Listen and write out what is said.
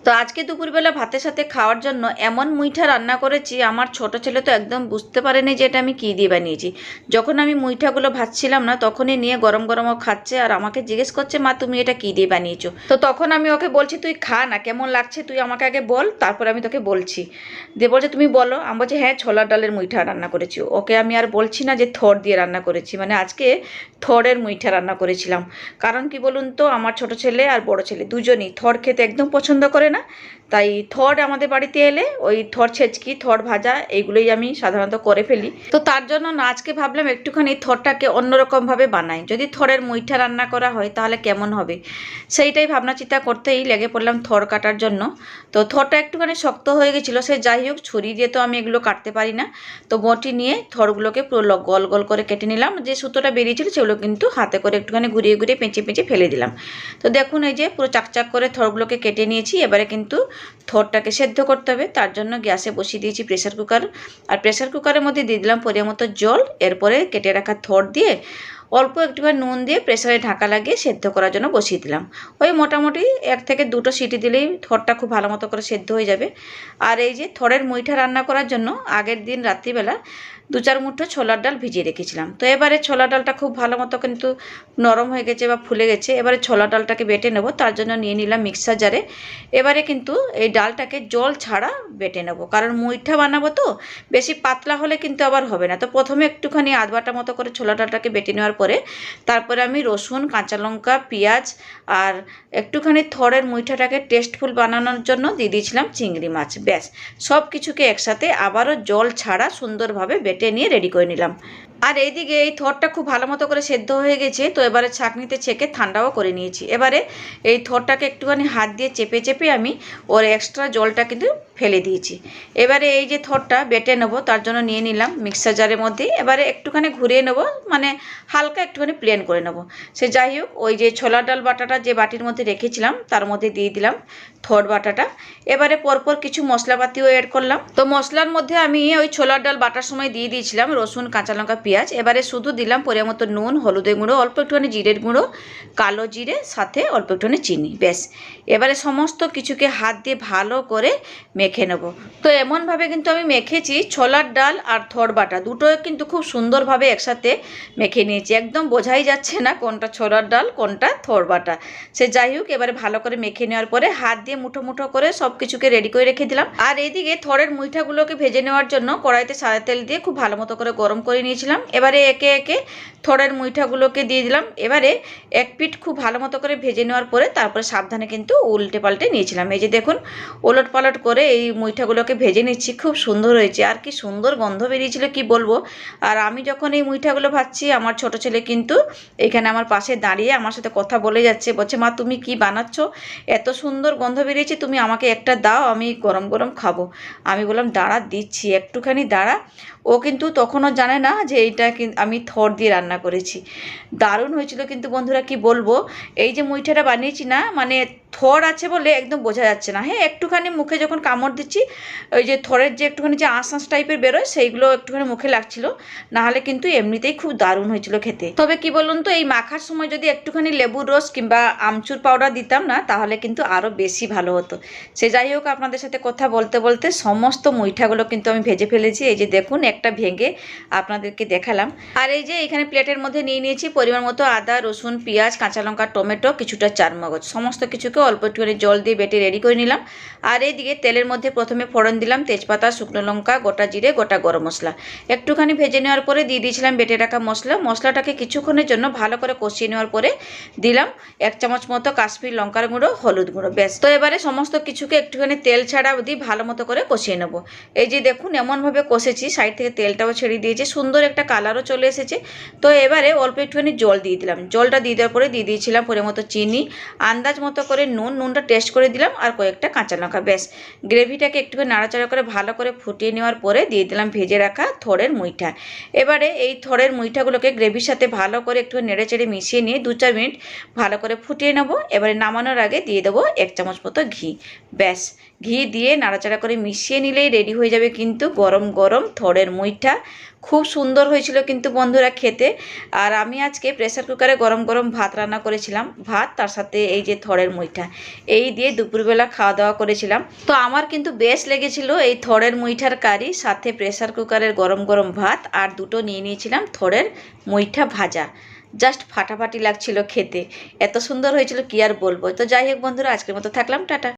তো আজকে দুপুরবেলা ভাতের সাথে খাওয়ার জন্য এমন মুইঠা রান্না করেছি, আমার ছোট ছেলে তো একদম বুঝতে পারেনি যে এটা আমি কী দিয়ে বানিয়েছি। যখন আমি মুইঠাগুলো ভাজছিলাম না, তখনই নিয়ে গরম গরমও খাচ্ছে আর আমাকে জিজ্ঞেস করছে, মা তুমি এটা কী দিয়ে বানিয়েছো। তো তখন আমি ওকে বলছি, তুই খা না, কেমন লাগছে তুই আমাকে আগে বল, তারপর আমি তোকে বলছি। দিয়ে বলছে তুমি বলো। আমি বলছি হ্যাঁ, ছোলার ডালের মুইঠা রান্না করেছি। ওকে আমি আর বলছি না যে থর দিয়ে রান্না করেছি, মানে আজকে থরের মুইঠা রান্না করেছিলাম। কারণ কি বলুন তো, আমার ছোট ছেলে আর বড় ছেলে দুজনই থর খেতে একদম পছন্দ করে না। তাই থর আমাদের বাড়িতে এলে ওই থর ছেচকি, থর ভাজা এইগুলোই আমি সাধারণত করে ফেলি। তো তার জন্য না আজকে ভাবলাম একটুখানি থরটাকে অন্যরকমভাবে বানাই। যদি থরের মুইঠা রান্না করা হয় তাহলে কেমন হবে, সেইটাই ভাবনা চিন্তা করতেই লেগে পড়লাম থর কাটার জন্য। তো থরটা একটুখানি শক্ত হয়ে গেছিলো, সে যাই হোক, ছুরি দিয়ে তো আমি এগুলো কাটতে পারি না। তো বটি নিয়ে থরগুলোকে পুরো গোল গোল করে কেটে নিলাম। যে সুতোটা বেরিয়েছিল সেগুলো কিন্তু হাতে করে একটুখানি ঘুরিয়ে ঘুরিয়ে পেঁচে পেঁচে ফেলে দিলাম। তো দেখুন এই যে পুরো চাকচাক করে থরগুলোকে কেটে নিয়েছি। এবারে কিন্তু থরটাকে সেদ্ধ করতে হবে, তার জন্য গ্যাসে বসিয়ে দিয়েছি প্রেসার কুকার। আর প্রেসার কুকারের মধ্যে দিয়ে দিলাম পরিমাণ মতো জল। এরপরে কেটে রাখা থর দিয়ে অল্প একটুখানি নুন দিয়ে প্রেসারে ঢাকা লাগিয়ে সেদ্ধ করার জন্য বসিয়ে দিলাম। ওই মোটামুটি 1 থেকে 2টো সিটি দিলেই থরটা খুব ভালো মতো করে সেদ্ধ হয়ে যাবে। আর এই যে থরের মুইঠা রান্না করার জন্য আগের দিন রাত্রিবেলা 2-4 মুঠো ছোলার ডাল ভিজিয়ে রেখেছিলাম। তো এবারে ছোলার ডালটা খুব ভালো মতো কিন্তু নরম হয়ে গেছে বা ফুলে গেছে। এবারে ছোলার ডালটাকে বেটে নেব, তার জন্য নিয়ে নিলাম মিক্সার জারে। এবারে কিন্তু এই ডালটাকে জল ছাড়া বেটে নেব, কারণ মুইঠা বানাবো তো, বেশি পাতলা হলে কিন্তু আবার হবে না। তো প্রথমে একটুখানি আধ বাটা মতো করে ছোলা ডালটাকে বেটে নেওয়ার পরে তারপরে আমি রসুন, কাঁচা লঙ্কা, পেঁয়াজ আর একটুখানি থরের মুইঠাটাকে টেস্টফুল বানানোর জন্য দিয়ে দিয়েছিলাম চিংড়ি মাছ। ব্যাস, সব কিছুকে একসাথে আবারও জল ছাড়া সুন্দরভাবে বেটে নিয়ে রেডি করে নিলাম। আর এইদিকে এই থরটা খুব ভালো মতো করে সেদ্ধ হয়ে গেছে। তো এবারে ছাঁকনিতে ছেঁকে ঠান্ডাও করে নিয়েছি। এবারে এই থরটাকে একটুখানি হাত দিয়ে চেপে চেপে আমি ওর এক্সট্রা জলটা কিন্তু ফেলে দিয়েছি। এবারে এই যে থরটা বেটে নেবো, তার জন্য নিয়ে নিলাম মিক্সার জারের মধ্যে। এবারে একটুখানি ঘুরিয়ে নেবো, মানে হালকা একটুখানি প্লেন করে নেবো। সে যাই হোক, ওই যে ছোলার ডাল বাটাটা যে বাটির মধ্যে রেখেছিলাম তার মধ্যে দিয়ে দিলাম থর বাটাটা। এবারে পরপর কিছু মশলাপাতিও অ্যাড করলাম। তো মশলার মধ্যে আমি ওই ছোলার ডাল বাটার সময় দিয়ে দিয়েছিলাম রসুন, কাঁচা লঙ্কা, পেঁয়াজ। এবারে শুধু দিলাম পরিমাণ মতো নুন, হলুদের গুঁড়ো, অল্প একটুখানি জিরের গুঁড়ো, কালো জিরে, সাথে অল্প একটুখানি চিনি। ব্যাস, এবারে সমস্ত কিছুকে হাত দিয়ে ভালো করে মেখে নেব। তো এমনভাবে কিন্তু আমি মেখেছি, ছোলার ডাল আর থর বাটা দুটো কিন্তু খুব সুন্দরভাবে একসাথে মেখে নিয়েছি। একদম বোঝাই যাচ্ছে না কোনটা ছোলার ডাল কোনটা থর বাটা। সে যাই হোক, এবারে ভালো করে মেখে নেওয়ার পরে হাত দিয়ে মুঠো মুঠো করে সব কিছুকে রেডি করে রেখে দিলাম। আর এইদিকে থরের মুইঠাগুলোকে ভেজে নেওয়ার জন্য কড়াইতে সাদা তেল দিয়ে খুব ভালো মতো করে গরম করে নিয়েছিলাম। এবারে একে একে থরের মুইঠাগুলোকে দিয়ে দিলাম। এবারে এক পিঠ খুব ভালো মতো করে ভেজে নেওয়ার পরে তারপরে সাবধানে কিন্তু উল্টে পাল্টে নিয়েছিলাম। এই যে দেখুন, ওলট পালট করে এই মুইঠাগুলোকে ভেজে নিচ্ছি। খুব সুন্দর হয়েছে, আর কি সুন্দর গন্ধ বেরিয়েছিল কি বলবো। আর আমি যখন এই মুইঠাগুলো ভাজছি, আমার ছোট ছেলে কিন্তু এখানে আমার পাশে দাঁড়িয়ে আমার সাথে কথা বলে যাচ্ছে, বলছে মা তুমি কি বানাচ্ছ, এত সুন্দর গন্ধ বেরিয়েছে, তুমি আমাকে একটা দাও, আমি গরম গরম খাবো। আমি বললাম দাঁড়া দিচ্ছি, একটুখানি দাঁড়া। ও কিন্তু তখনও জানে না যে এইটা আমি থর দিয়ে রান্না করেছি। দারুণ হয়েছিল কিন্তু বন্ধুরা, কি বলবো। এই যে মুইঠাটা বানিয়েছি না, মানে থর আছে বলে একদম বোঝা যাচ্ছে না। হ্যাঁ, একটুখানি মুখে যখন কামড় দিচ্ছি, ওই যে থরের যে একটুখানি যে আঁশ আঁশ টাইপের বেরোয়, সেইগুলো একটুখানি মুখে লাগছিল। নাহলে কিন্তু এমনিতেই খুব দারুণ হয়েছিল খেতে। তবে কি বলুন তো, এই মাখার সময় যদি একটুখানি লেবুর রস কিংবা আমচুর পাউডার দিতাম না, তাহলে কিন্তু আরও বেশি ভালো হতো। সে যাই হোক, আপনাদের সাথে কথা বলতে বলতে সমস্ত মুইঠাগুলো কিন্তু আমি ভেজে ফেলেছি। এই যে দেখুন, একটা ভেঙে আপনাদেরকে দেখালাম। আর এই যে এখানে প্লেটের মধ্যে নিয়ে নিয়েছি পরিমাণ মতো আদা, রসুন, পেঁয়াজ, কাঁচা লঙ্কা, টমেটো, কিছুটা চারমগজ। সমস্ত কিছুকে অল্প একটুখানি জল দিয়ে বেটে রেডি করে নিলাম। আর এইদিকে তেলের মধ্যে প্রথমে ফোড়ন দিলাম তেজপাতা, শুকনো লঙ্কা, গোটা জিরে, গোটা গরম মশলা। একটুখানি ভেজে নেওয়ার পরে দিয়ে দিয়েছিলাম বেটে রাখা মশলা। মশলাটাকে কিছুক্ষণের জন্য ভালো করে কষিয়ে নেওয়ার পরে দিলাম 1 চামচ মতো কাশ্মীর লঙ্কার গুঁড়ো, হলুদ গুঁড়ো। ব্যাস, তো এবারে সমস্ত কিছুকে একটুখানি তেল ছাড়া দিয়ে ভালো মতো করে কষিয়ে নেবো। এই যে দেখুন, এমনভাবে কষেছি, সাইড থেকে তেলটাও ছেড়ে দিয়েছে, সুন্দর একটা কালারও চলে এসেছে। তো এবারে অল্প একটুখানি জল দিয়ে দিলাম। জলটা দিয়ে দেওয়ার পরে দিয়ে দিয়েছিলাম পরিমাণ মতো চিনি, আন্দাজ মতো করে নুনটা টেস্ট করে দিলাম, আর কয়েকটা কাঁচা লঙ্কা। ব্যাস, গ্রেভিটাকে একটুখানি নাড়াচাড়া করে ভালো করে ফুটিয়ে নেওয়ার পরে দিয়ে দিলাম ভেজে রাখা থরের মুইঠা। এবারে এই থরের মুইঠাগুলোকে গ্রেভির সাথে ভালো করে একটু নেড়ে চেড়ে মিশিয়ে নিয়ে 2-4 মিনিট ভালো করে ফুটিয়ে নেবো। এবারে নামানোর আগে দিয়ে দেবো 1 চামচ মতো ঘি। ব্যাস, ঘি দিয়ে নাড়াচাড়া করে মিশিয়ে নিলেই রেডি হয়ে যাবে কিন্তু গরম গরম থরের মুইঠা। খুব সুন্দর হয়েছিল কিন্তু বন্ধুরা খেতে। আর আমি আজকে প্রেসার কুকারে গরম গরম ভাত রান্না করেছিলাম, ভাত তার সাথে এই যে থড়ের মুইঠা, এই দিয়ে দুপুরবেলা খাওয়া দাওয়া করেছিলাম। তো আমার কিন্তু বেশ লেগেছিল এই থড়ের মুইঠার কারি, সাথে প্রেসার কুকারের গরম গরম ভাত, আর দুটো নিয়ে নিয়েছিলাম থড়ের মুইঠা ভাজা। জাস্ট ফাটাফাটি লাগছিল খেতে, এত সুন্দর হয়েছিল কি আর বলবো। তো যাই হোক বন্ধুরা, আজকের মতো থাকলাম, টাটা।